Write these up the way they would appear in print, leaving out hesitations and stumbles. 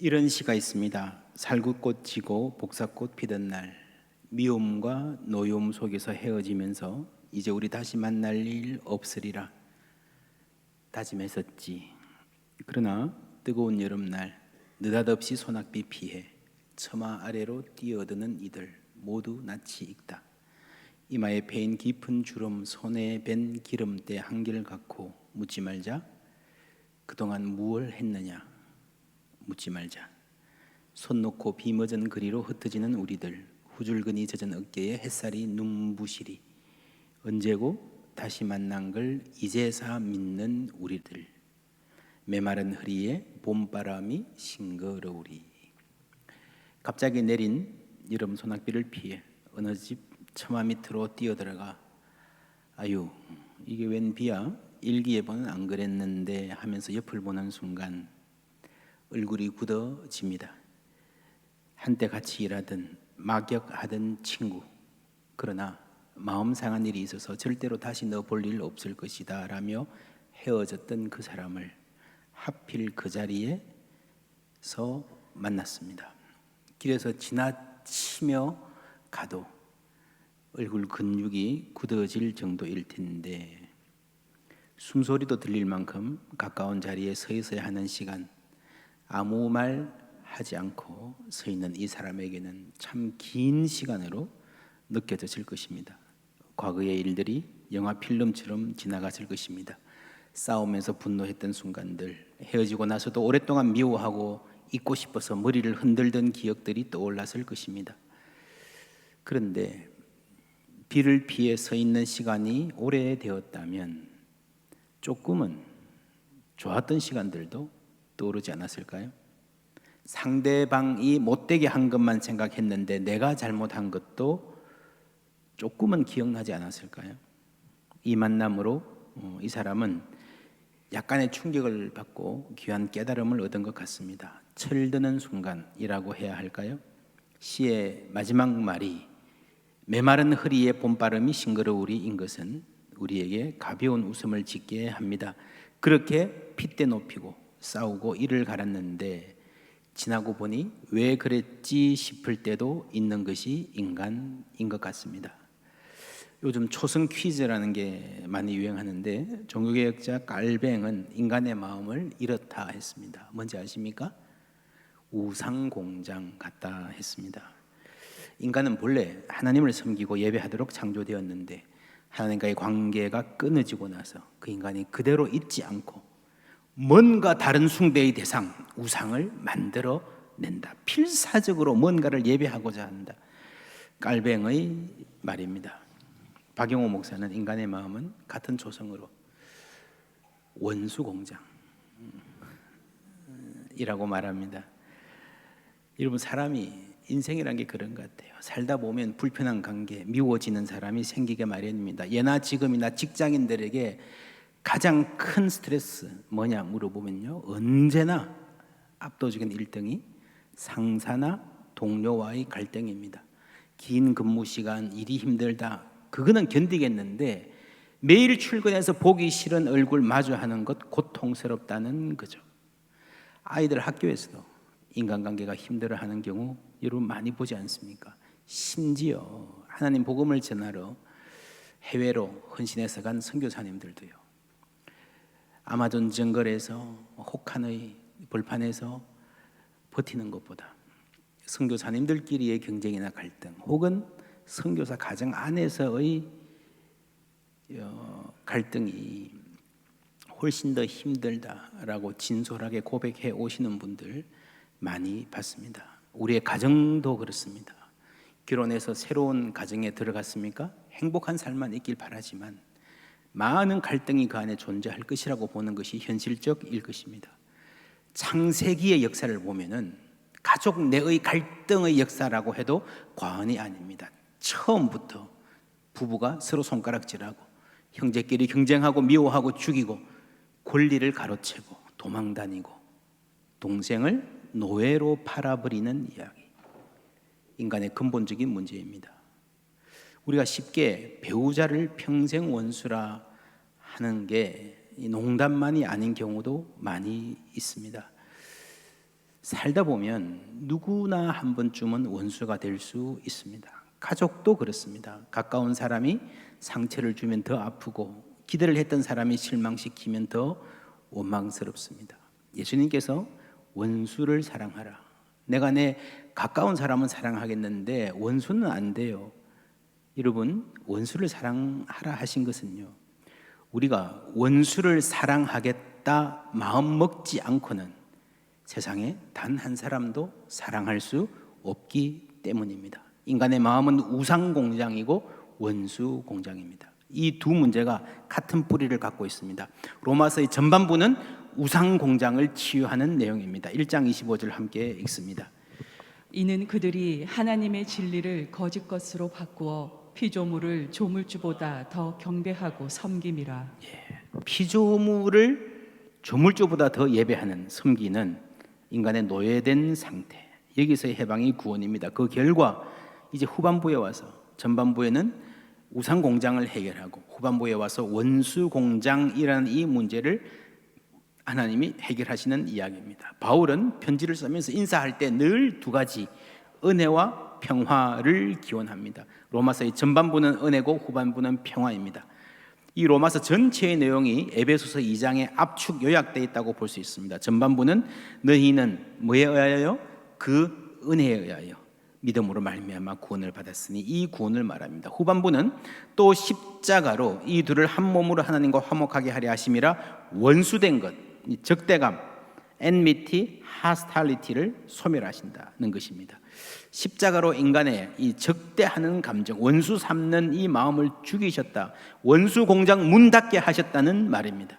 이런 시가 있습니다. 살구꽃 지고 복사꽃 피던 날, 미움과 노여움 속에서 헤어지면서 이제 우리 다시 만날 일 없으리라 다짐했었지. 그러나 뜨거운 여름날 느닷없이 소낙비 피해 처마 아래로 뛰어드는 이들 모두 낯이 익다. 이마에 패인 깊은 주름, 손에 밴 기름때 한결 갖고 묻지 말자. 그동안 무얼 했느냐 묻지 말자. 손 놓고 비머전 그리로 흩어지는 우리들, 후줄근이 젖은 어깨에 햇살이 눈부시리. 언제고 다시 만난 걸 이제사 믿는 우리들, 메마른 허리에 봄바람이 싱그러우리. 갑자기 내린 여름 소낙비를 피해 어느 집 처마 밑으로 뛰어들어가 아유 이게 웬 비야? 일기예보는 안 그랬는데 하면서 옆을 보는 순간 얼굴이 굳어집니다. 한때 같이 일하던 막역하던 친구, 그러나 마음 상한 일이 있어서 절대로 다시 너 볼 일 없을 것이다 라며 헤어졌던 그 사람을 하필 그 자리에서 만났습니다. 길에서 지나치며 가도 얼굴 근육이 굳어질 정도일 텐데 숨소리도 들릴 만큼 가까운 자리에 서 있어야 하는 시간, 아무 말 하지 않고 서 있는 이 사람에게는 참 긴 시간으로 느껴졌을 것입니다. 과거의 일들이 영화 필름처럼 지나갔을 것입니다. 싸우면서 분노했던 순간들, 헤어지고 나서도 오랫동안 미워하고 잊고 싶어서 머리를 흔들던 기억들이 떠올랐을 것입니다. 그런데 비를 피해 서 있는 시간이 오래되었다면 조금은 좋았던 시간들도 떠오르지 않았을까요? 상대방이 못되게 한 것만 생각했는데 내가 잘못한 것도 조금은 기억나지 않았을까요? 이 만남으로 이 사람은 약간의 충격을 받고 귀한 깨달음을 얻은 것 같습니다. 철드는 순간이라고 해야 할까요? 시의 마지막 말이 메마른 허리에 봄바람이 싱그러우리인 것은 우리에게 가벼운 웃음을 짓게 합니다. 그렇게 핏대 높이고 싸우고 이를 갈았는데 지나고 보니 왜 그랬지 싶을 때도 있는 것이 인간인 것 같습니다. 요즘 초성 퀴즈라는 게 많이 유행하는데 종교개혁자 깔뱅은 인간의 마음을 이렇다 했습니다. 뭔지 아십니까? 우상공장 같다 했습니다. 인간은 본래 하나님을 섬기고 예배하도록 창조되었는데 하나님과의 관계가 끊어지고 나서 그 인간이 그대로 있지 않고 뭔가 다른 숭배의 대상, 우상을 만들어낸다. 필사적으로 뭔가를 예배하고자 한다. 깔뱅의 말입니다. 박영호 목사는 인간의 마음은 같은 초성으로 원수공장이라고 말합니다. 여러분, 사람이 인생이란 게 그런 것 같아요. 살다 보면 불편한 관계, 미워지는 사람이 생기게 마련입니다. 예나 지금이나 직장인들에게 가장 큰 스트레스 뭐냐 물어보면요, 언제나 압도적인 1등이 상사나 동료와의 갈등입니다. 긴 근무 시간, 일이 힘들다, 그거는 견디겠는데 매일 출근해서 보기 싫은 얼굴 마주하는 것 고통스럽다는 거죠. 아이들 학교에서도 인간관계가 힘들어하는 경우 여러분 많이 보지 않습니까? 심지어 하나님 복음을 전하러 해외로 헌신해서 간 선교사님들도요, 아마존 정글에서 혹한의 벌판에서 버티는 것보다 선교사님들끼리의 경쟁이나 갈등, 혹은 선교사 가정 안에서의 갈등이 훨씬 더 힘들다라고 진솔하게 고백해 오시는 분들 많이 봤습니다. 우리의 가정도 그렇습니다. 결혼해서 새로운 가정에 들어갔습니까? 행복한 삶만 있길 바라지만 많은 갈등이 그 안에 존재할 것이라고 보는 것이 현실적일 것입니다. 창세기의 역사를 보면은 가족 내의 갈등의 역사라고 해도 과언이 아닙니다. 처음부터 부부가 서로 손가락질하고 형제끼리 경쟁하고 미워하고 죽이고 권리를 가로채고 도망다니고 동생을 노예로 팔아버리는 이야기, 인간의 근본적인 문제입니다. 우리가 쉽게 배우자를 평생 원수라 하는 게 농담만이 아닌 경우도 많이 있습니다. 살다 보면 누구나 한 번쯤은 원수가 될 수 있습니다. 가족도 그렇습니다. 가까운 사람이 상처를 주면 더 아프고 기대를 했던 사람이 실망시키면 더 원망스럽습니다. 예수님께서 원수를 사랑하라. 내가 내 가까운 사람은 사랑하겠는데 원수는 안 돼요. 여러분, 원수를 사랑하라 하신 것은요, 우리가 원수를 사랑하겠다 마음 먹지 않고는 세상에 단 한 사람도 사랑할 수 없기 때문입니다. 인간의 마음은 우상 공장이고 원수 공장입니다. 이 두 문제가 같은 뿌리를 갖고 있습니다. 로마서의 전반부는 우상 공장을 치유하는 내용입니다. 1장 25절 함께 읽습니다. 이는 그들이 하나님의 진리를 거짓 것으로 바꾸어 피조물을 조물주보다 더 경배하고 섬김이라. 피조물을 조물주보다 더 예배하는 섬기는 인간의 노예된 상태, 여기서의 해방이 구원입니다. 그 결과 이제 후반부에 와서, 전반부에는 우상 공장을 해결하고 후반부에 와서 원수 공장이라는 이 문제를 하나님이 해결하시는 이야기입니다. 바울은 편지를 쓰면서 인사할 때 늘 두 가지, 은혜와 평화를 기원합니다. 로마서의 전반부는 은혜고 후반부는 평화입니다. 이 로마서 전체의 내용이 에베소서 2장에 압축 요약되어 있다고 볼 수 있습니다. 전반부는 너희는 뭐에 의하여? 그 은혜에 의하여 믿음으로 말미암아 구원을 받았으니, 이 구원을 말합니다. 후반부는 또 십자가로 이 둘을 한 몸으로 하나님과 화목하게 하려 하심이라 원수된 것, 이 적대감, enmity, hostility를 소멸하신다는 것입니다. 십자가로 인간의 이 적대하는 감정, 원수 삼는 이 마음을 죽이셨다, 원수 공장 문 닫게 하셨다는 말입니다.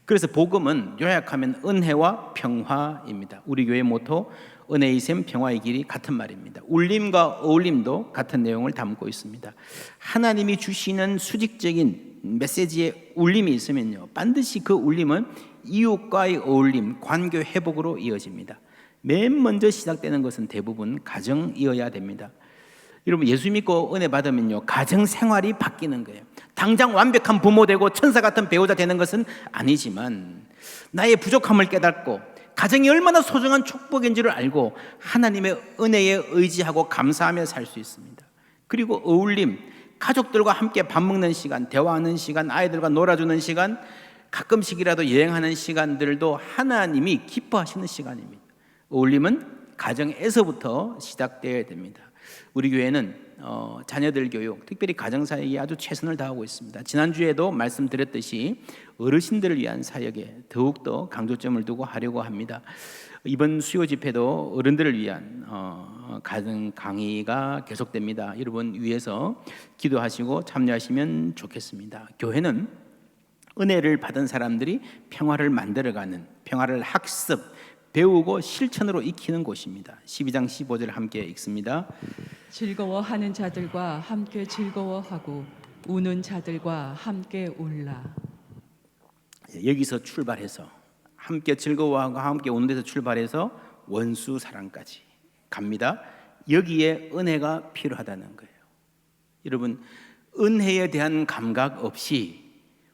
그래서 복음은 요약하면 은혜와 평화입니다. 우리 교회 모토 은혜의 샘 평화의 길이 같은 말입니다. 울림과 어울림도 같은 내용을 담고 있습니다. 하나님이 주시는 수직적인 메시지에 울림이 있으면요, 반드시 그 울림은 이웃과의 어울림, 관계 회복으로 이어집니다. 맨 먼저 시작되는 것은 대부분 가정이어야 됩니다. 여러분, 예수 믿고 은혜 받으면요, 가정 생활이 바뀌는 거예요. 당장 완벽한 부모 되고 천사 같은 배우자 되는 것은 아니지만 나의 부족함을 깨닫고 가정이 얼마나 소중한 축복인 줄을 알고 하나님의 은혜에 의지하고 감사하며 살 수 있습니다. 그리고 어울림, 가족들과 함께 밥 먹는 시간, 대화하는 시간, 아이들과 놀아주는 시간, 가끔씩이라도 여행하는 시간들도 하나님이 기뻐하시는 시간입니다. 어울림은 가정에서부터 시작되어야 됩니다. 우리 교회는 자녀들 교육, 특별히 가정사역에 아주 최선을 다하고 있습니다. 지난주에도 말씀드렸듯이 어르신들을 위한 사역에 더욱더 강조점을 두고 하려고 합니다. 이번 수요 집회도 어른들을 위한 가정 강의가 계속됩니다. 여러분 위해서 기도하시고 참여하시면 좋겠습니다. 교회는 은혜를 받은 사람들이 평화를 만들어가는, 평화를 학습, 배우고 실천으로 익히는 곳입니다. 12장 15절 함께 읽습니다. 즐거워하는 자들과 함께 즐거워하고 우는 자들과 함께 울라. 여기서 출발해서 함께 즐거워하고 함께 우는 데서 출발해서 원수 사랑까지 갑니다. 여기에 은혜가 필요하다는 거예요. 여러분, 은혜에 대한 감각 없이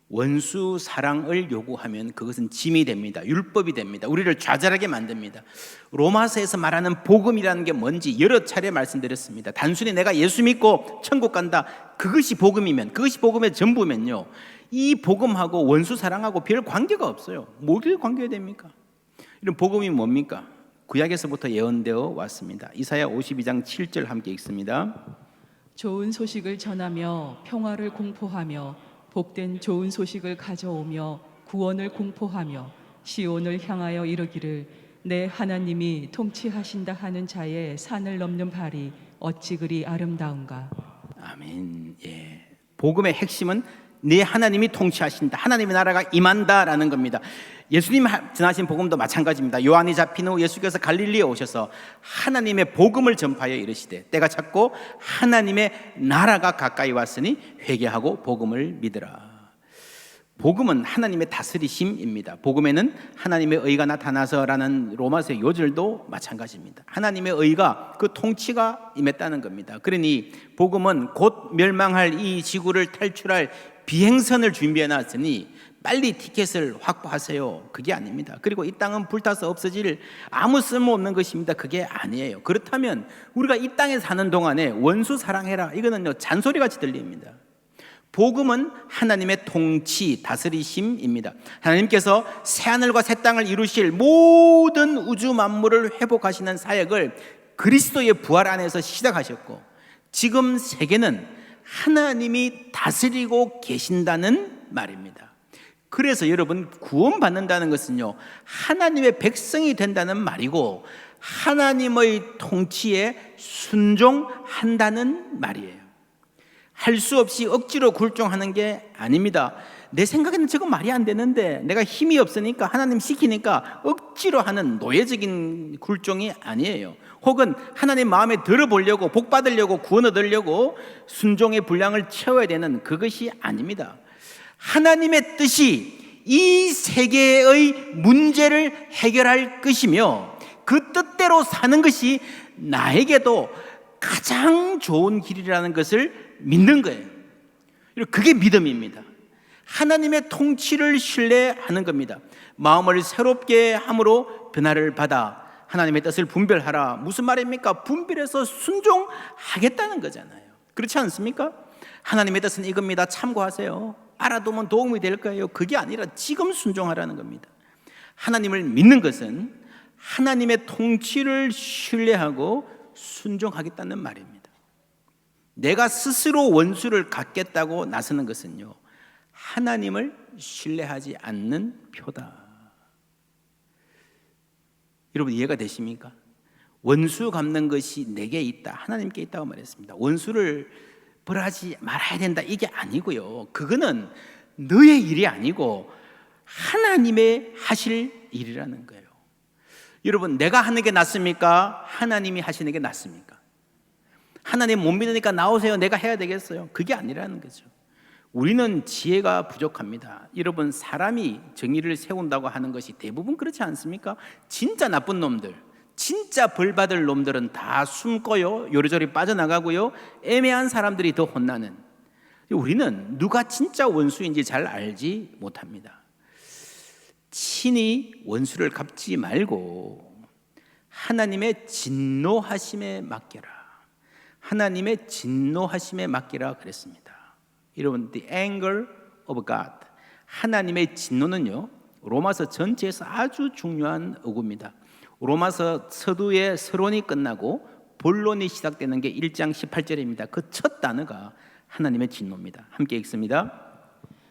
원수 사랑을 요구하면 그것은 짐이 됩니다. 율법이 됩니다. 우리를 좌절하게 만듭니다. 로마서에서 말하는 복음이라는 게 뭔지 여러 차례 말씀드렸습니다. 단순히 내가 예수 믿고 천국 간다, 그것이 복음이면, 그것이 복음의 전부면요, 이 복음하고 원수 사랑하고 별 관계가 없어요. 뭐길 관계가 됩니까? 이런 복음이 뭡니까? 구약에서부터 예언되어 왔습니다. 이사야 52장 7절 함께 읽습니다. 좋은 소식을 전하며 평화를 공포하며 복된 좋은 소식을 가져오며 구원을 공포하며 시온을 향하여 이르기를 내 하나님이 통치하신다 하는 자의 산을 넘는 발이 어찌 그리 아름다운가. 아멘. 예. 복음의 핵심은 내 하나님이 통치하신다, 하나님의 나라가 임한다라는 겁니다. 예수님 전하신 복음도 마찬가지입니다. 요한이 잡힌 후 예수께서 갈릴리에 오셔서 하나님의 복음을 전파하여 이르시되 때가 찼고 하나님의 나라가 가까이 왔으니 회개하고 복음을 믿으라. 복음은 하나님의 다스리심입니다. 복음에는 하나님의 의가 나타나서라는 로마서의 요절도 마찬가지입니다. 하나님의 의가, 그 통치가 임했다는 겁니다. 그러니 복음은 곧 멸망할 이 지구를 탈출할 비행선을 준비해 놨으니 빨리 티켓을 확보하세요. 그게 아닙니다. 그리고 이 땅은 불타서 없어질 아무 쓸모없는 것입니다. 그게 아니에요. 그렇다면 우리가 이 땅에 사는 동안에 원수 사랑해라, 이거는요 잔소리같이 들립니다. 복음은 하나님의 통치, 다스리심입니다. 하나님께서 새하늘과 새 땅을 이루실 모든 우주 만물을 회복하시는 사역을 그리스도의 부활 안에서 시작하셨고, 지금 세계는 하나님이 다스리고 계신다는 말입니다. 그래서 여러분, 구원받는다는 것은요 하나님의 백성이 된다는 말이고, 하나님의 통치에 순종한다는 말이에요. 할 수 없이 억지로 굴종하는 게 아닙니다. 내 생각에는 저거 말이 안 되는데 내가 힘이 없으니까 하나님 시키니까 억지로 하는 노예적인 굴종이 아니에요. 혹은 하나님 마음에 들어보려고, 복 받으려고, 구원 얻으려고 순종의 분량을 채워야 되는 그것이 아닙니다. 하나님의 뜻이 이 세계의 문제를 해결할 것이며, 그 뜻대로 사는 것이 나에게도 가장 좋은 길이라는 것을 믿는 거예요. 그게 믿음입니다. 하나님의 통치를 신뢰하는 겁니다. 마음을 새롭게 함으로 변화를 받아 하나님의 뜻을 분별하라. 무슨 말입니까? 분별해서 순종하겠다는 거잖아요. 그렇지 않습니까? 하나님의 뜻은 이겁니다. 참고하세요. 알아두면 도움이 될 거예요. 그게 아니라 지금 순종하라는 겁니다. 하나님을 믿는 것은 하나님의 통치를 신뢰하고 순종하겠다는 말입니다. 내가 스스로 원수를 갚겠다고 나서는 것은요 하나님을 신뢰하지 않는 표다. 여러분, 이해가 되십니까? 원수 갚는 것이 내게 있다, 하나님께 있다고 말했습니다. 원수를 벌하지 말아야 된다, 이게 아니고요, 그거는 너의 일이 아니고 하나님의 하실 일이라는 거예요. 여러분, 내가 하는 게 낫습니까? 하나님이 하시는 게 낫습니까? 하나님 못 믿으니까 나오세요, 내가 해야 되겠어요? 그게 아니라는 거죠. 우리는 지혜가 부족합니다. 여러분, 사람이 정의를 세운다고 하는 것이 대부분 그렇지 않습니까? 진짜 나쁜 놈들, 진짜 벌 받을 놈들은 다 숨고요, 요리조리 빠져나가고요, 애매한 사람들이 더 혼나는, 우리는 누가 진짜 원수인지 잘 알지 못합니다. 친히 원수를 갚지 말고 하나님의 진노하심에 맡겨라. 하나님의 진노하심에 맡기라 그랬습니다. 여러분, the anger of God, 하나님의 진노는요 로마서 전체에서 아주 중요한 어구입니다. 로마서 서두의 서론이 끝나고 본론이 시작되는 게 1장 18절입니다. 그 첫 단어가 하나님의 진노입니다. 함께 읽습니다.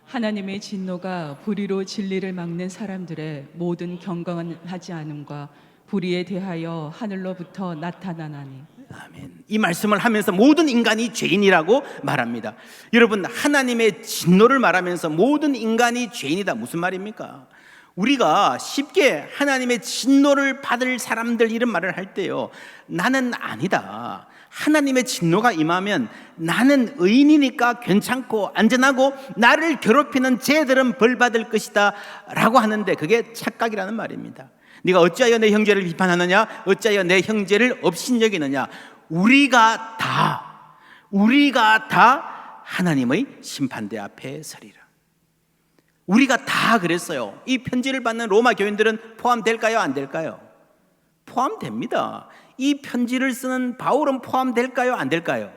하나님의 진노가 불의로 진리를 막는 사람들의 모든 경건하지 않음과 불의에 대하여 하늘로부터 나타나나니. 아멘. 이 말씀을 하면서 모든 인간이 죄인이라고 말합니다. 여러분, 하나님의 진노를 말하면서 모든 인간이 죄인이다, 무슨 말입니까? 우리가 쉽게 하나님의 진노를 받을 사람들 이런 말을 할 때요, 나는 아니다, 하나님의 진노가 임하면 나는 의인이니까 괜찮고 안전하고 나를 괴롭히는 쟤들은 벌 받을 것이다 라고 하는데, 그게 착각이라는 말입니다. 네가 어찌하여 내 형제를 비판하느냐, 어찌하여 내 형제를 업신여기느냐. 우리가 다 하나님의 심판대 앞에 서리라. 우리가 다 그랬어요. 이 편지를 받는 로마 교인들은 포함될까요, 안 될까요? 포함됩니다. 이 편지를 쓰는 바울은 포함될까요, 안 될까요?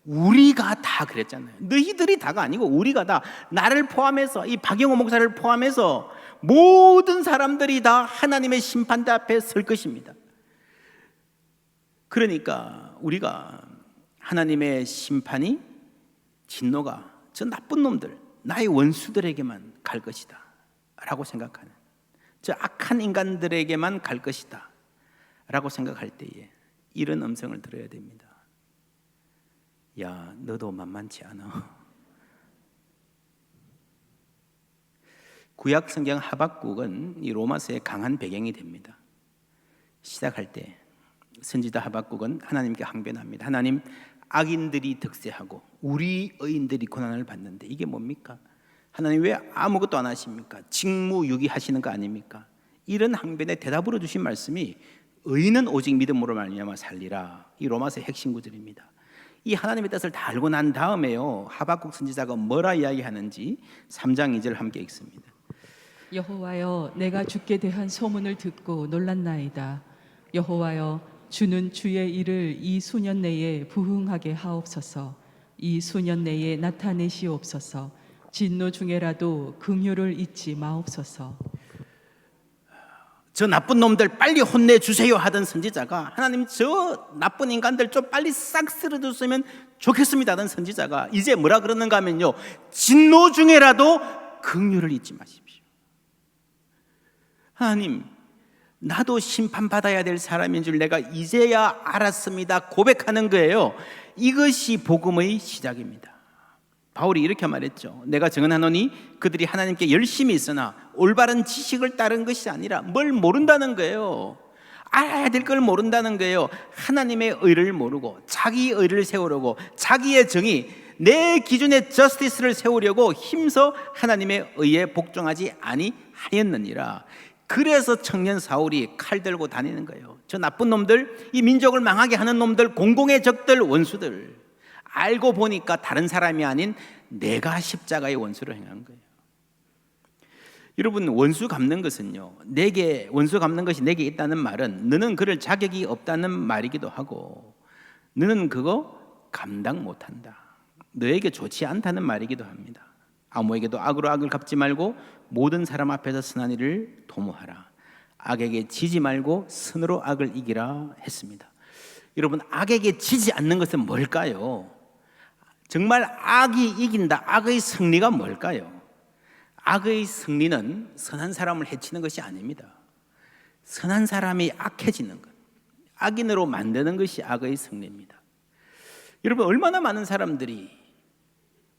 우리가 다 그랬잖아요. 너희들이 다가 아니고 우리가 다, 나를 포함해서, 이 박영호 목사를 포함해서 모든 사람들이 다 하나님의 심판대 앞에 설 것입니다. 그러니까 우리가 하나님의 심판이, 진노가 저 나쁜 놈들, 나의 원수들에게만 갈 것이다 라고 생각하는, 저 악한 인간들에게만 갈 것이다 라고 생각할 때에 이런 음성을 들어야 됩니다. 야, 너도 만만치 않아. 구약 성경 하박국은 이 로마서의 강한 배경이 됩니다. 시작할 때 선지자 하박국은 하나님께 항변합니다. 하나님, 악인들이 득세하고 우리 의인들이 고난을 받는데 이게 뭡니까? 하나님 왜 아무것도 안 하십니까? 직무유기하시는 거 아닙니까? 이런 항변에 대답으로 주신 말씀이 의인은 오직 믿음으로 말미암아 살리라, 이 로마서의 핵심 구절입니다. 이 하나님의 뜻을 다 알고 난 다음에요, 하박국 선지자가 뭐라 이야기하는지 3장 2절 함께 읽습니다. 여호와여, 내가 주께 대한 소문을 듣고 놀랐나이다. 여호와여, 주는 주의 일을 이 수년 내에 부흥하게 하옵소서. 이 수년 내에 나타내시옵소서. 진노 중에라도 긍휼을 잊지 마옵소서. 저 나쁜 놈들 빨리 혼내주세요 하던 선지자가, 하나님 저 나쁜 인간들 좀 빨리 싹 쓸어줬으면 좋겠습니다 하던 선지자가 이제 뭐라 그러는가 하면요, 진노 중에라도 긍휼을 잊지 마십시오. 하나님, 나도 심판받아야 될 사람인 줄 내가 이제야 알았습니다 고백하는 거예요. 이것이 복음의 시작입니다. 바울이 이렇게 말했죠. 내가 증언하노니 그들이 하나님께 열심히 있으나 올바른 지식을 따른 것이 아니라 뭘 모른다는 거예요. 알아야 될 걸 모른다는 거예요. 하나님의 의를 모르고 자기 의를 세우려고, 자기의 정의, 내 기준의 저스티스를 세우려고 힘써 하나님의 의에 복종하지 아니하였느니라. 그래서 청년 사울이 칼 들고 다니는 거예요. 저 나쁜 놈들, 이 민족을 망하게 하는 놈들, 공공의 적들, 원수들. 알고 보니까 다른 사람이 아닌 내가 십자가의 원수를 행한 거예요. 여러분, 원수 갚는 것은요, 내게 원수 갚는 것이 내게 있다는 말은 너는 그럴 자격이 없다는 말이기도 하고, 너는 그거 감당 못한다, 너에게 좋지 않다는 말이기도 합니다. 아무에게도 악으로 악을 갚지 말고 모든 사람 앞에서 선한 일을 도모하라. 악에게 지지 말고 선으로 악을 이기라 했습니다. 여러분, 악에게 지지 않는 것은 뭘까요? 정말 악이 이긴다, 악의 승리가 뭘까요? 악의 승리는 선한 사람을 해치는 것이 아닙니다. 선한 사람이 악해지는 것, 악인으로 만드는 것이 악의 승리입니다. 여러분, 얼마나 많은 사람들이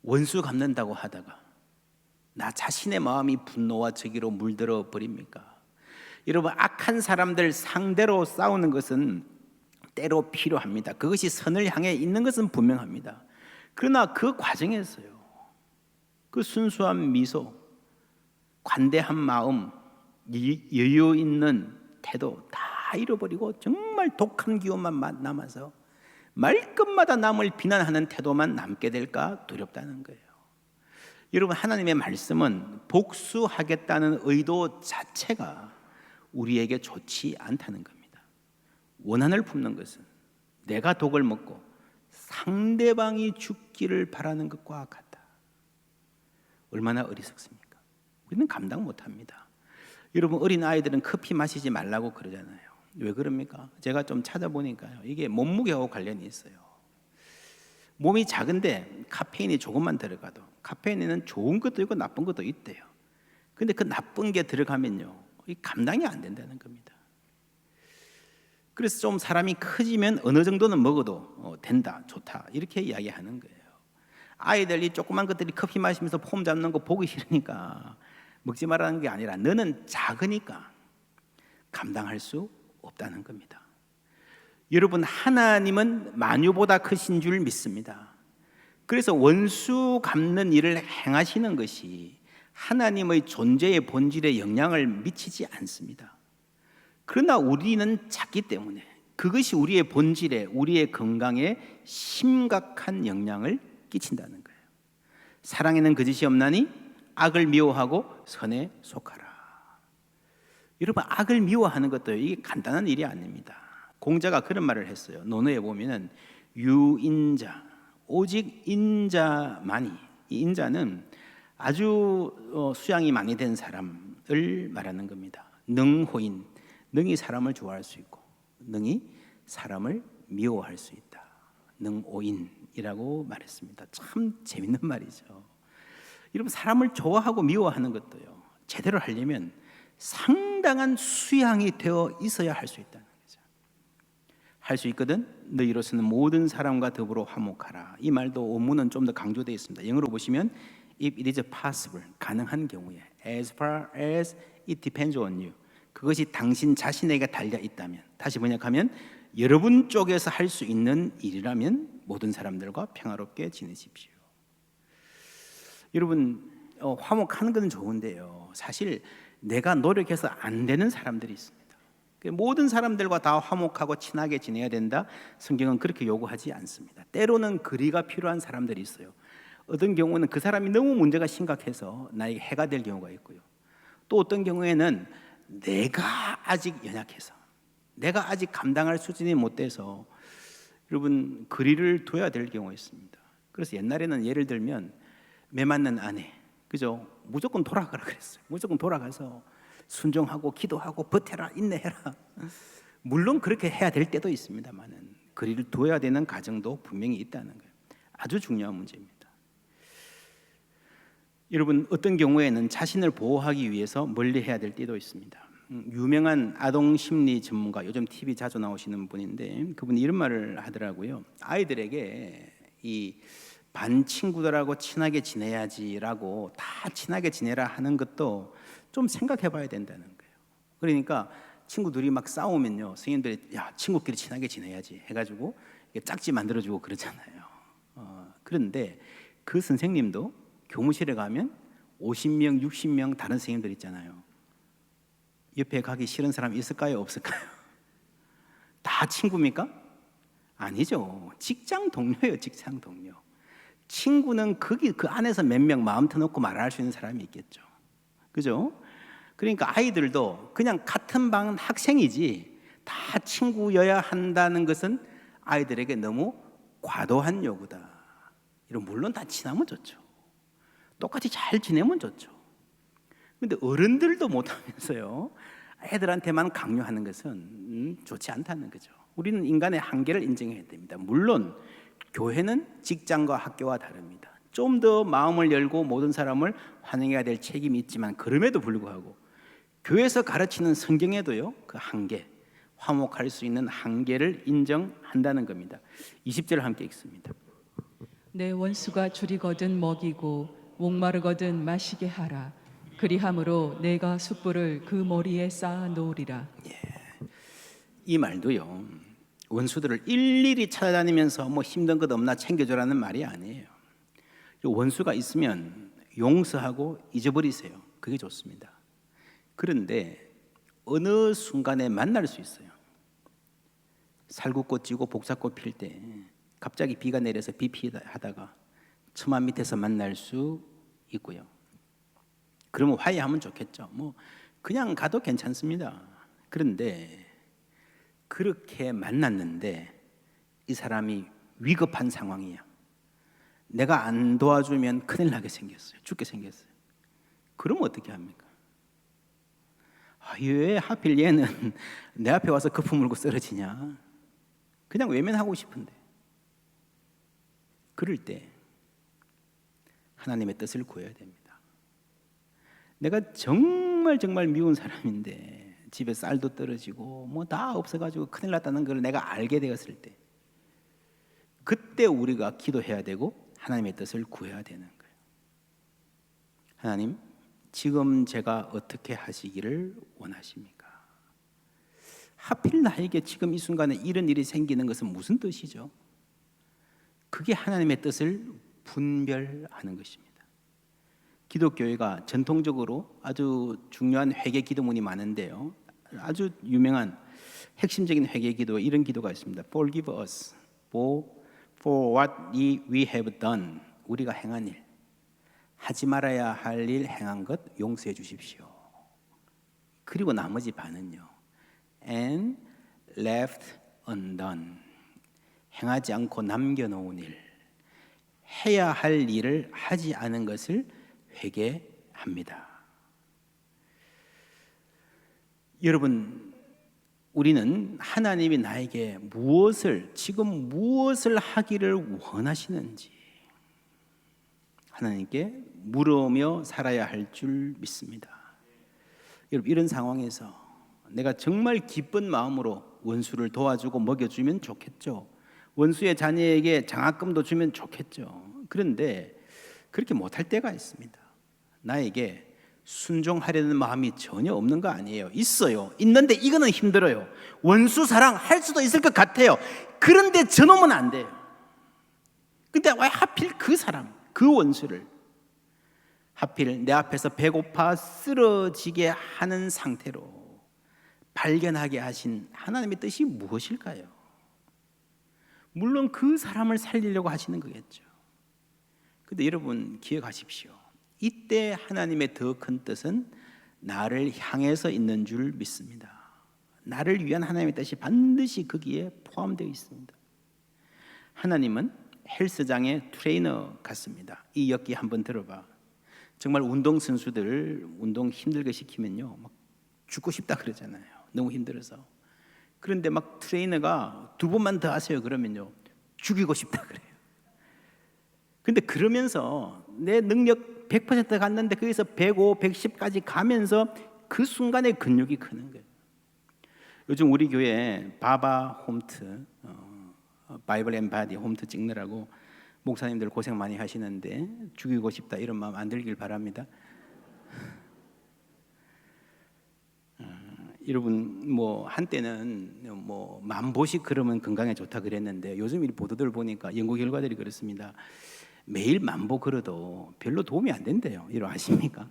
원수 갚는다고 하다가 나 자신의 마음이 분노와 저기로 물들어 버립니까? 여러분, 악한 사람들 상대로 싸우는 것은 때로 필요합니다. 그것이 선을 향해 있는 것은 분명합니다. 그러나 그 과정에서요, 그 순수한 미소, 관대한 마음, 여유 있는 태도 다 잃어버리고 정말 독한 기운만 남아서 말끝마다 남을 비난하는 태도만 남게 될까 두렵다는 거예요. 여러분, 하나님의 말씀은 복수하겠다는 의도 자체가 우리에게 좋지 않다는 겁니다. 원한을 품는 것은 내가 독을 먹고 상대방이 죽기를 바라는 것과 같다. 얼마나 어리석습니까? 우리는 감당 못합니다. 여러분, 어린 아이들은 커피 마시지 말라고 그러잖아요. 왜 그럽니까? 제가 좀 찾아보니까요, 이게 몸무게하고 관련이 있어요. 몸이 작은데 카페인이 조금만 들어가도, 카페인에는 좋은 것도 있고 나쁜 것도 있대요. 근데 그 나쁜 게 들어가면요, 감당이 안 된다는 겁니다. 그래서 좀 사람이 커지면 어느 정도는 먹어도 된다, 좋다, 이렇게 이야기하는 거예요. 아이들이 조그만 것들이 커피 마시면서 폼 잡는 거 보기 싫으니까 먹지 말라는 게 아니라 너는 작으니까 감당할 수 없다는 겁니다. 여러분, 하나님은 만유보다 크신 줄 믿습니다. 그래서 원수 갚는 일을 행하시는 것이 하나님의 존재의 본질에 영향을 미치지 않습니다. 그러나 우리는 작기 때문에 그것이 우리의 본질에, 우리의 건강에 심각한 영향을 끼친다는 거예요. 사랑에는 거짓이 없나니 악을 미워하고 선에 속하라. 여러분, 악을 미워하는 것도 이게 간단한 일이 아닙니다. 공자가 그런 말을 했어요. 논어에 보면은 유인자, 오직 인자만이, 이 인자는 아주 수양이 많이 된 사람을 말하는 겁니다. 능호인, 능히 사람을 좋아할 수 있고 능히 사람을 미워할 수 있다. 능오인이라고 말했습니다. 참 재밌는 말이죠. 여러분, 사람을 좋아하고 미워하는 것도요, 제대로 하려면 상당한 수양이 되어 있어야 할 수 있다는 거죠. 할 수 있거든. 너희로서는 모든 사람과 더불어 화목하라. 이 말도 원문은 좀 더 강조되어 있습니다. 영어로 보시면 if it is possible, 가능한 경우에, as far as it depends on you, 그것이 당신 자신에게 달려 있다면, 다시 번역하면 여러분 쪽에서 할 수 있는 일이라면 모든 사람들과 평화롭게 지내십시오. 여러분, 화목하는 건 좋은데요, 사실 내가 노력해서 안 되는 사람들이 있습니다. 모든 사람들과 다 화목하고 친하게 지내야 된다. 성경은 그렇게 요구하지 않습니다. 때로는 거리가 필요한 사람들이 있어요. 어떤 경우는 그 사람이 너무 문제가 심각해서 나에게 해가 될 경우가 있고요. 또 어떤 경우에는 내가 아직 연약해서, 내가 아직 감당할 수준이 못 돼서 여러분 거리를 둬야 될 경우가 있습니다. 그래서 옛날에는 예를 들면 매 맞는 아내, 그죠? 무조건 돌아가라 그랬어요. 무조건 돌아가서 순종하고 기도하고 버텨라, 인내해라. 물론 그렇게 해야 될 때도 있습니다만은 거리를 둬야 되는 가정도 분명히 있다는 거예요. 아주 중요한 문제입니다. 여러분, 어떤 경우에는 자신을 보호하기 위해서 멀리 해야 될 때도 있습니다. 유명한 아동 심리 전문가, 요즘 TV 자주 나오시는 분인데 그분이 이런 말을 하더라고요. 아이들에게 이 반 친구들하고 친하게 지내야지라고 다 친하게 지내라 하는 것도 좀 생각해 봐야 된다는 거예요. 그러니까 친구들이 막 싸우면요, 선생님들이 야, 친구끼리 친하게 지내야지 해가지고 짝지 만들어주고 그러잖아요. 그런데 그 선생님도 교무실에 가면 50명, 60명 다른 선생님들 있잖아요. 옆에 가기 싫은 사람 있을까요? 없을까요? 다 친구입니까? 아니죠. 직장 동료예요. 직장 동료. 친구는 그 안에서 몇 명 마음 터놓고 말할 수 있는 사람이 있겠죠. 그죠? 그러니까 아이들도 그냥 같은 방 학생이지 다 친구여야 한다는 것은 아이들에게 너무 과도한 요구다. 물론 다 친하면 좋죠. 똑같이 잘 지내면 좋죠. 그런데 어른들도 못하면서요 애들한테만 강요하는 것은 좋지 않다는 거죠. 우리는 인간의 한계를 인정해야 됩니다. 물론 교회는 직장과 학교와 다릅니다. 좀 더 마음을 열고 모든 사람을 환영해야 될 책임이 있지만 그럼에도 불구하고 교회에서 가르치는 성경에도요 그 한계, 화목할 수 있는 한계를 인정한다는 겁니다. 20절 함께 읽습니다. 내 원수가 줄이거든 먹이고 목마르거든 마시게 하라. 그리함으로 내가 숯불을 그 머리에 쌓아 놓으리라. 이 말도요 원수들을 일일이 찾아다니면서 뭐 힘든 것 없나 챙겨주라는 말이 아니에요. 원수가 있으면 용서하고 잊어버리세요. 그게 좋습니다. 그런데 어느 순간에 만날 수 있어요. 살구꽃 지고 복사꽃 필 때 갑자기 비가 내려서 비 피하다가 처마 밑에서 만날 수 있고요. 그러면 화해하면 좋겠죠. 뭐 그냥 가도 괜찮습니다. 그런데 그렇게 만났는데 이 사람이 위급한 상황이야. 내가 안 도와주면 큰일 나게 생겼어요. 죽게 생겼어요. 그러면 어떻게 합니까? 왜 하필 얘는 내 앞에 와서 거품 물고 쓰러지냐? 그냥 외면하고 싶은데. 그럴 때 하나님의 뜻을 구해야 됩니다. 내가 정말 미운 사람인데 집에 쌀도 떨어지고 뭐 다 없어가지고 큰일 났다는 걸 내가 알게 되었을 때 그때 우리가 기도해야 되고 하나님의 뜻을 구해야 되는 거예요. 하나님, 지금 제가 어떻게 하시기를 원하십니까? 하필 나에게 지금 이 순간에 이런 일이 생기는 것은 무슨 뜻이죠? 그게 하나님의 뜻을 분별하는 것입니다. 기독교회가 전통적으로 아주 중요한 회개 기도문이 많은데요, 아주 유명한 핵심적인 회개 기도, 이런 기도가 있습니다. Forgive us for what we have done. 우리가 행한 일, 하지 말아야 할 일 행한 것 용서해 주십시오. 그리고 나머지 반은요, and left undone. 행하지 않고 남겨놓은 일, 해야 할 일을 하지 않은 것을 회개합니다. 여러분, 우리는 하나님이 나에게 지금 무엇을 하기를 원하시는지 하나님께 물으며 살아야 할 줄 믿습니다. 여러분, 이런 상황에서 내가 정말 기쁜 마음으로 원수를 도와주고 먹여주면 좋겠죠. 원수의 자녀에게 장학금도 주면 좋겠죠. 그런데 그렇게 못할 때가 있습니다. 나에게 순종하려는 마음이 전혀 없는 거 아니에요. 있어요. 있는데 이거는 힘들어요. 원수 사랑 할 수도 있을 것 같아요. 그런데 저놈은 안 돼요. 근데 왜 하필 그 사람, 그 원수를 하필 내 앞에서 배고파 쓰러지게 하는 상태로 발견하게 하신 하나님의 뜻이 무엇일까요? 물론 그 사람을 살리려고 하시는 거겠죠. 근데 여러분 기억하십시오. 이때 하나님의 더 큰 뜻은 나를 향해서 있는 줄 믿습니다. 나를 위한 하나님의 뜻이 반드시 거기에 포함되어 있습니다. 하나님은 헬스장의 트레이너 같습니다. 이 엮기 한번 들어봐. 정말 운동선수들 운동 힘들게 시키면요 막 죽고 싶다 그러잖아요. 너무 힘들어서. 그런데 막 트레이너가 2번만 더 하세요 그러면요 죽이고 싶다 그래요. 근데 그러면서 내 능력 100% 갔는데 거기서 105, 110까지 가면서 그 순간에 근육이 크는 거예요. 요즘 우리 교회에 바바 홈트, 바이블 앤 바디 홈트 찍느라고 목사님들 고생 많이 하시는데 죽이고 싶다 이런 마음 안 들길 바랍니다. 여러분 뭐 한때는 뭐 10,000보씩 걸으면 건강에 좋다 그랬는데 요즘 이 보도들 보니까 연구 결과들이 그렇습니다. 매일 10,000보 걸어도 별로 도움이 안 된대요. 이거 아십니까?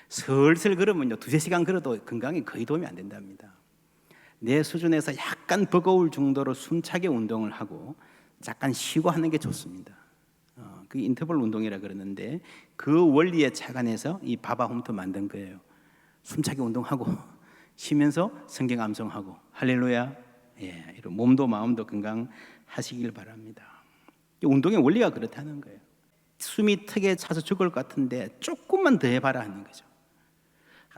슬슬 걸으면요 2-3시간 걸어도 건강에 거의 도움이 안 된답니다. 내 수준에서 약간 버거울 정도로 숨차게 운동을 하고 잠깐 쉬고 하는 게 좋습니다. 그게 인터벌 운동이라 그러는데 그 원리에 착안해서 이 바바 홈트 만든 거예요. 숨차게 운동하고 쉬면서 성경 암송하고 할렐루야. 예, 이런 몸도 마음도 건강하시길 바랍니다. 운동의 원리가 그렇다는 거예요. 숨이 턱에 차서 죽을 것 같은데 조금만 더 해봐라 하는 거죠.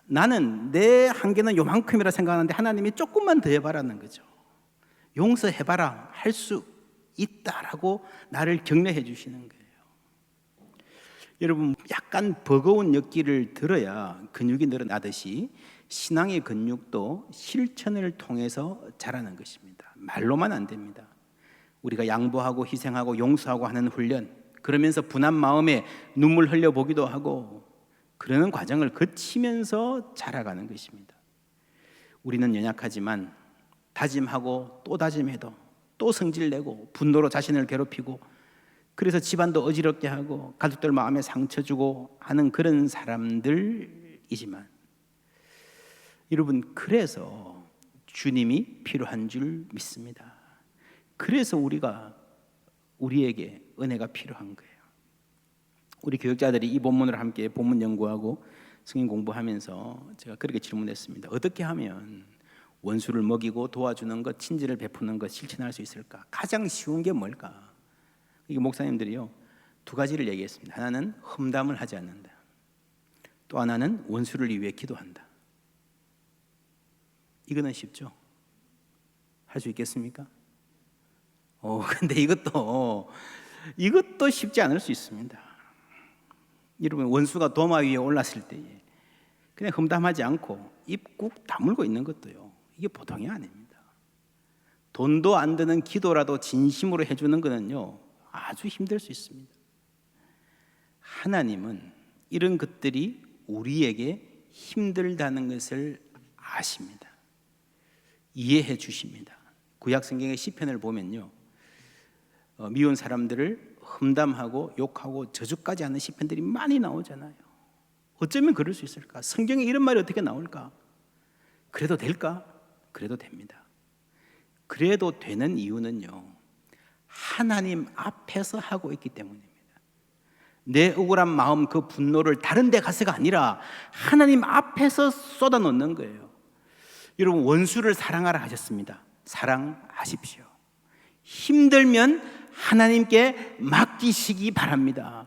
나는 내 한계는 요만큼이라 생각하는데 하나님이 조금만 더 해봐라는 거죠. 용서해봐라 할 수 있다라고 나를 격려해 주시는 거예요. 여러분 약간 버거운 엮기를 들어야 근육이 늘어나듯이 신앙의 근육도 실천을 통해서 자라는 것입니다. 말로만 안 됩니다. 우리가 양보하고 희생하고 용서하고 하는 훈련, 그러면서 분한 마음에 눈물 흘려보기도 하고 그러는 과정을 거치면서 자라가는 것입니다. 우리는 연약하지만 다짐하고 또 다짐해도 또 성질내고 분노로 자신을 괴롭히고 그래서 집안도 어지럽게 하고 가족들 마음에 상처 주고 하는 그런 사람들이지만 여러분 그래서 주님이 필요한 줄 믿습니다. 그래서 우리에게 은혜가 필요한 거예요. 우리 교육자들이 이 본문을 함께 본문 연구하고 성경 공부하면서 제가 그렇게 질문했습니다. 어떻게 하면 원수를 먹이고 도와주는 것, 친절을 베푸는 것 실천할 수 있을까? 가장 쉬운 게 뭘까? 이게 목사님들이요 2가지를 얘기했습니다. 하나는 험담을 하지 않는다. 또 하나는 원수를 위해 기도한다. 이거는 쉽죠? 할 수 있겠습니까? 근데 이것도 쉽지 않을 수 있습니다. 여러분 원수가 도마 위에 올랐을 때에 그냥 험담하지 않고 입 꾹 다물고 있는 것도요 이게 보통이 아닙니다. 돈도 안 드는 기도라도 진심으로 해주는 거는요 아주 힘들 수 있습니다. 하나님은 이런 것들이 우리에게 힘들다는 것을 아십니다. 이해해 주십니다. 구약 성경의 시편을 보면요 미운 사람들을 험담하고 욕하고 저주까지 하는 시편들이 많이 나오잖아요. 어쩌면 그럴 수 있을까? 성경에 이런 말이 어떻게 나올까? 그래도 될까? 그래도 됩니다. 그래도 되는 이유는요 하나님 앞에서 하고 있기 때문입니다. 내 억울한 마음 그 분노를 다른 데 가서가 아니라 하나님 앞에서 쏟아놓는 거예요. 여러분 원수를 사랑하라 하셨습니다. 사랑하십시오. 힘들면 하나님께 맡기시기 바랍니다.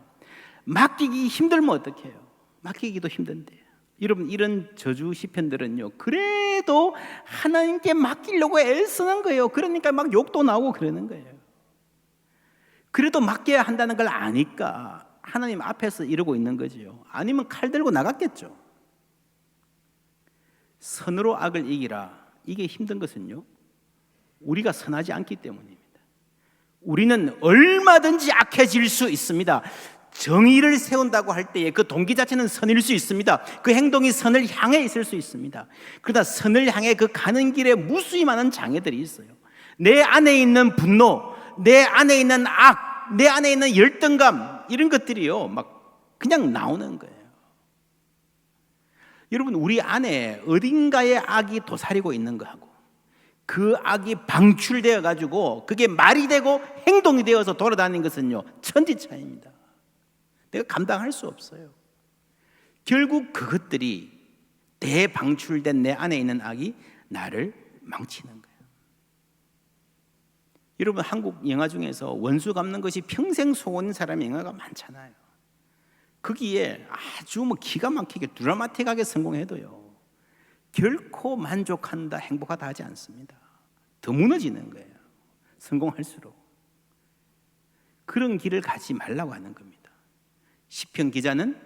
맡기기 힘들면 어떡해요? 맡기기도 힘든데 여러분 이런 저주 시편들은요 그래도 하나님께 맡기려고 애쓰는 거예요. 그러니까 막 욕도 나오고 그러는 거예요. 그래도 맡겨야 한다는 걸 아니까 하나님 앞에서 이러고 있는 거지요. 아니면 칼 들고 나갔겠죠. 선으로 악을 이기라. 이게 힘든 것은요 우리가 선하지 않기 때문입니다. 우리는 얼마든지 악해질 수 있습니다. 정의를 세운다고 할 때에 그 동기 자체는 선일 수 있습니다. 그 행동이 선을 향해 있을 수 있습니다. 그러나 선을 향해 그 가는 길에 무수히 많은 장애들이 있어요. 내 안에 있는 분노, 내 안에 있는 악, 내 안에 있는 열등감 이런 것들이요 막 그냥 나오는 거예요. 여러분, 우리 안에 어딘가에 악이 도사리고 있는 거하고 그 악이 방출되어 가지고 그게 말이 되고 행동이 되어서 돌아다니는 것은요, 천지차이입니다. 내가 감당할 수 없어요. 결국 그것들이 대방출된 내 안에 있는 악이 나를 망치는 거예요. 여러분, 한국 영화 중에서 원수 갚는 것이 평생 소원인 사람의 영화가 많잖아요. 거기에 아주 기가 막히게 드라마틱하게 성공해도요, 결코 만족한다, 행복하다 하지 않습니다. 더 무너지는 거예요. 성공할수록. 그런 길을 가지 말라고 하는 겁니다. 시편 기자는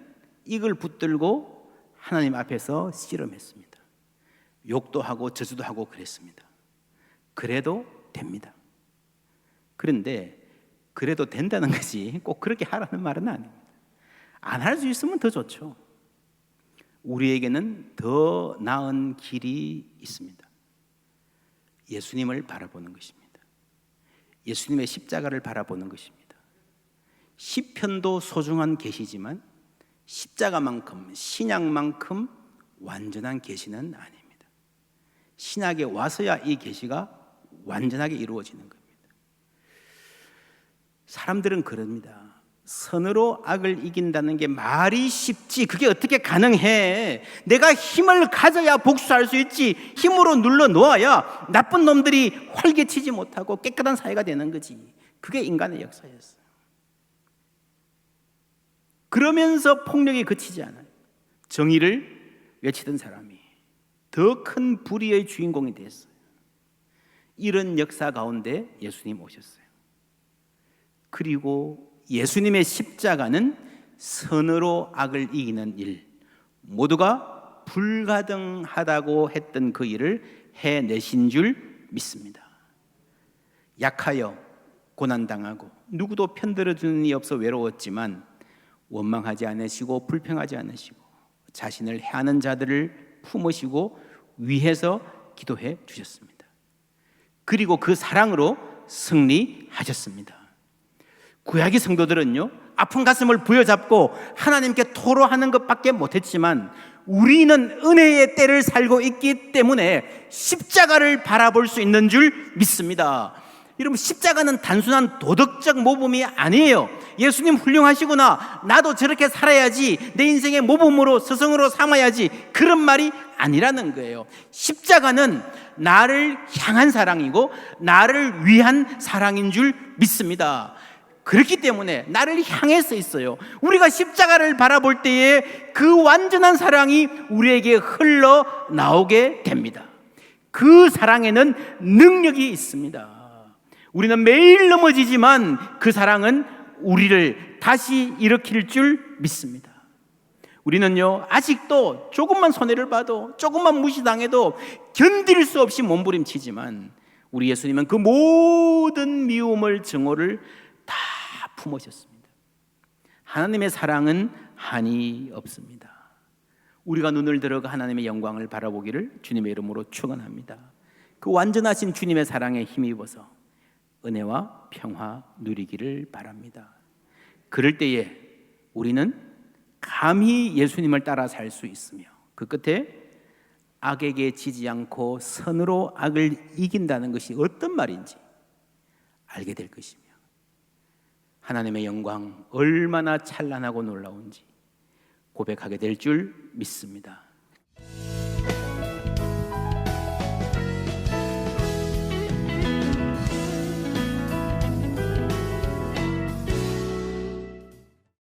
이걸 붙들고 하나님 앞에서 씨름했습니다. 욕도 하고 저주도 하고 그랬습니다. 그래도 됩니다. 그런데 그래도 된다는 것이 꼭 그렇게 하라는 말은 아닙니다. 안 할 수 있으면 더 좋죠. 우리에게는 더 나은 길이 있습니다. 예수님을 바라보는 것입니다. 예수님의 십자가를 바라보는 것입니다. 시편도 소중한 계시지만 십자가만큼, 신약만큼 완전한 계시는 아닙니다. 신약에 와서야 이 계시가 완전하게 이루어지는 겁니다. 사람들은 그럽니다. 선으로 악을 이긴다는 게 말이 쉽지, 그게 어떻게 가능해? 내가 힘을 가져야 복수할 수 있지, 힘으로 눌러 놓아야 나쁜 놈들이 활개치지 못하고 깨끗한 사회가 되는 거지. 그게 인간의 역사였어요. 그러면서 폭력이 그치지 않아요. 정의를 외치던 사람이 더 큰 불의의 주인공이 됐어요. 이런 역사 가운데 예수님 오셨어요. 그리고 예수님의 십자가는 선으로 악을 이기는 일, 모두가 불가능하다고 했던 그 일을 해내신 줄 믿습니다. 약하여 고난당하고 누구도 편들어주는 이 없어 외로웠지만 원망하지 않으시고 불평하지 않으시고 자신을 해하는 자들을 품으시고 위해서 기도해 주셨습니다. 그리고 그 사랑으로 승리하셨습니다. 구약의 성도들은요, 아픈 가슴을 부여잡고 하나님께 토로하는 것밖에 못했지만 우리는 은혜의 때를 살고 있기 때문에 십자가를 바라볼 수 있는 줄 믿습니다. 여러분, 십자가는 단순한 도덕적 모범이 아니에요. 예수님 훌륭하시구나, 나도 저렇게 살아야지, 내 인생의 모범으로 스승으로 삼아야지, 그런 말이 아니라는 거예요. 십자가는 나를 향한 사랑이고 나를 위한 사랑인 줄 믿습니다. 그렇기 때문에 나를 향해서 있어요. 우리가 십자가를 바라볼 때에 그 완전한 사랑이 우리에게 흘러나오게 됩니다. 그 사랑에는 능력이 있습니다. 우리는 매일 넘어지지만 그 사랑은 우리를 다시 일으킬 줄 믿습니다. 우리는요, 아직도 조금만 손해를 봐도, 조금만 무시당해도 견딜 수 없이 몸부림치지만 우리 예수님은 그 모든 미움을, 증오를 다 품으셨습니다. 하나님의 사랑은 한이 없습니다. 우리가 눈을 들어가 하나님의 영광을 바라보기를 주님의 이름으로 축원합니다. 그 완전하신 주님의 사랑에 힘입어서 은혜와 평화 누리기를 바랍니다. 그럴 때에 우리는 감히 예수님을 따라 살 수 있으며 그 끝에 악에게 지지 않고 선으로 악을 이긴다는 것이 어떤 말인지 알게 될 것이며 하나님의 영광 얼마나 찬란하고 놀라운지 고백하게 될 줄 믿습니다.